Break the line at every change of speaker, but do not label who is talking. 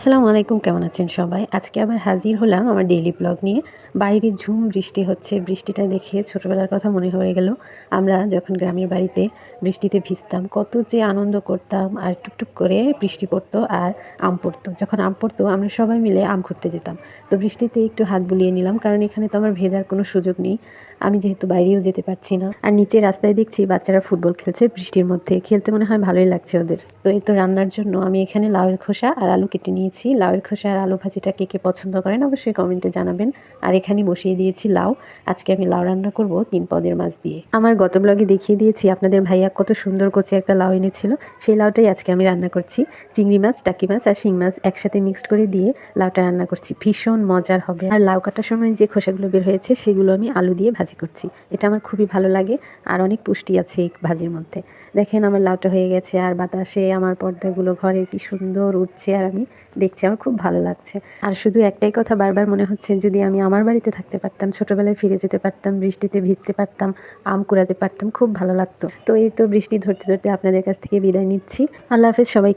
আসসালামু আলাইকুম, কেমন আছেন সবাই? আজকে আবার হাজির হলাম আমার ডেইলি ব্লগ নিয়ে। বাইরে ঝুম বৃষ্টি হচ্ছে। বৃষ্টিটা দেখে ছোটবেলার কথা মনে হয়ে গেল। আমরা যখন গ্রামের বাড়িতে বৃষ্টিতে ভিজতাম, কত যে আনন্দ করতাম। আর টুপটুপ করে বৃষ্টি পড়তো আর আম পড়তো। যখন আম পড়তো আমরা সবাই মিলে আম খুঁড়তে যেতাম। তো বৃষ্টিতে একটু হাত বুলিয়ে নিলাম, কারণ এখানে তো আমার ভেজার কোনো সুযোগ নেই। আমি যেহেতু বাইরেও যেতে পারছি না। আর নিচে রাস্তায় দেখছি বাচ্চারা ফুটবল খেলছে বৃষ্টির মধ্যে। খেলতে মনে হয় ভালোই লাগছে ওদের। তো এই তো রান্নার জন্য আমি এখানে লাউয়ের খোসা আর আলু কেটে নিয়েছি। লাউয়ের খোসা আর আলু ভাজিটা কে কে পছন্দ করেন অবশ্যই কমেন্টে জানাবেন। আর এখানে বসিয়ে দিয়েছি লাউ। আজকে আমি লাউ রান্না করব ৩ পদের মাছ দিয়ে। আমার গত ব্লগে দেখিয়ে দিয়েছি আপনাদের ভাইয়া কত সুন্দর কচি একটা লাউ এনেছিল। সেই লাউটাই আজকে আমি রান্না করছি। চিংড়ি মাছ, টাকি মাছ আর শিং মাছ একসাথে মিক্সড করে দিয়ে লাউটা রান্না করছি। ভীষণ মজার হবে। আর লাউ কাটার সময় যে খোসাগুলো বের হয়েছে সেগুলো আমি আলু দিয়ে ভাজি করছি। এটা আমার খুবই ভালো লাগে আর অনেক পুষ্টি আছে এই ভাজির মধ্যে। দেখেন আমার লাউটা হয়ে গেছে আর বাতাসে আমার পর্দাগুলো ঘরে কি সুন্দর উঠছে আর আমি দেখছি, আমার খুব ভালো লাগছে। আর শুধু একটাই কথা বারবার মনে হচ্ছে, যদি আমি আমার বাড়িতে থাকতে পারতাম, ছোটবেলায় ফিরে যেতে পারতাম, বৃষ্টিতে ভিজতে পারতাম, আম কুড়াতে পারতাম, খুব ভালো লাগতো। তো এই তো বৃষ্টি ধরতে ধরতে আপনাদের কাছ থেকে বিদায় নিচ্ছি। আল্লাহ হাফেজ সবাইকে।